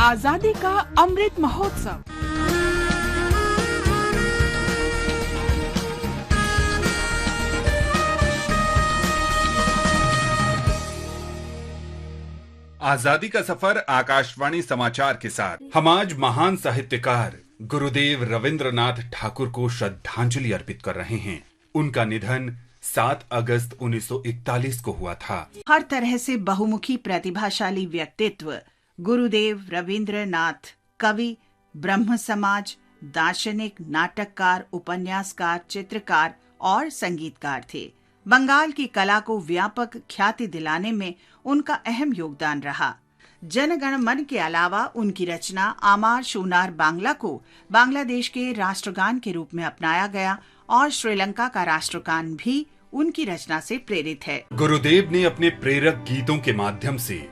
आजादी का अमृत महोत्सव। आजादी का सफर आकाशवाणी समाचार के साथ हम आज महान साहित्यकार गुरुदेव रविंद्रनाथ ठाकुर को श्रद्धांजलि अर्पित कर रहे हैं। उनका निधन 7 अगस्त 1941 को हुआ था। हर तरह से बहुमुखी प्रतिभाशाली व्यक्तित्व गुरुदेव रविंद्रनाथ कवि, ब्रह्म समाज, दार्शनिक, नाटककार, उपन्यासकार, चित्रकार और संगीतकार थे। बंगाल की कला को व्यापक ख्याति दिलाने में उनका अहम योगदान रहा। जनगण मन के अलावा उनकी रचना आमार शूनार बांग्ला को बांग्लादेश के राष्ट्रगान के रूप में अपनाया गया और श्रीलंका का राष्ट्रगान भी उनकी रचना से प्रेरित है। गुरुदेव ने अपने प्रेरक गीतों के माध्यम से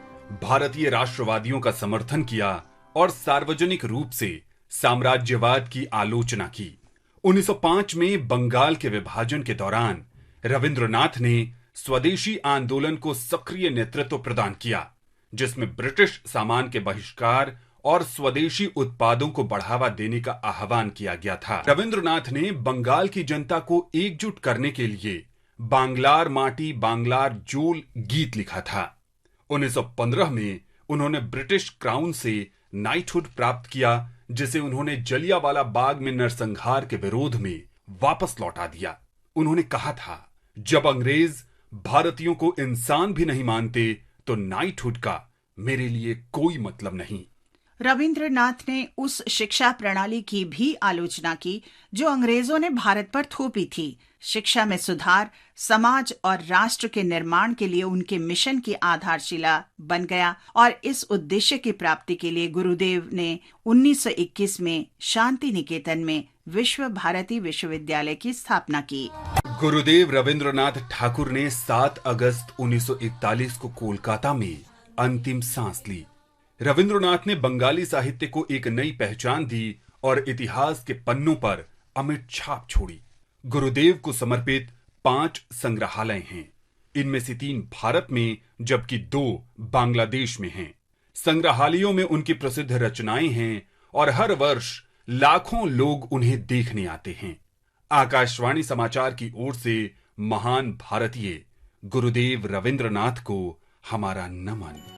भारतीय राष्ट्रवादियों का समर्थन किया और सार्वजनिक रूप से साम्राज्यवाद की आलोचना की। 1905 में बंगाल के विभाजन के दौरान रविंद्रनाथ ने स्वदेशी आंदोलन को सक्रिय नेतृत्व प्रदान किया, जिसमें ब्रिटिश सामान के बहिष्कार और स्वदेशी उत्पादों को बढ़ावा देने का आह्वान किया गया था। रविंद्रनाथ ने बंगाल की जनता को एकजुट करने के लिए बांग्लार माटी बांग्लार जोल गीत लिखा था। 1915 में उन्होंने ब्रिटिश क्राउन से नाइटहुड प्राप्त किया, जिसे उन्होंने जलियांवाला बाग में नरसंहार के विरोध में वापस लौटा दिया। उन्होंने कहा था, जब अंग्रेज भारतीयों को इंसान भी नहीं मानते तो नाइटहुड का मेरे लिए कोई मतलब नहीं। रविंद्रनाथ ने उस शिक्षा प्रणाली की भी आलोचना की जो अंग्रेजों ने भारत पर थोपी थी। शिक्षा में सुधार समाज और राष्ट्र के निर्माण के लिए उनके मिशन की आधारशिला बन गया और इस उद्देश्य की प्राप्ति के लिए गुरुदेव ने 1921 में शांति निकेतन में विश्व भारती विश्वविद्यालय की स्थापना की। गुरुदेव रविंद्रनाथ ठाकुर ने 7 अगस्त 1941 को कोलकाता में अंतिम सांस ली। रविंद्रनाथ ने बंगाली साहित्य को एक नई पहचान दी और इतिहास के पन्नों पर अमिट छाप छोड़ी। गुरुदेव को समर्पित 5 संग्रहालय हैं। इनमें से 3 भारत में जबकि 2 बांग्लादेश में हैं। संग्रहालयों में उनकी प्रसिद्ध रचनाएं हैं और हर वर्ष लाखों लोग उन्हें देखने आते हैं। आकाशवाणी समाचार की ओर से महान भारतीय गुरुदेव रविंद्रनाथ को हमारा नमन।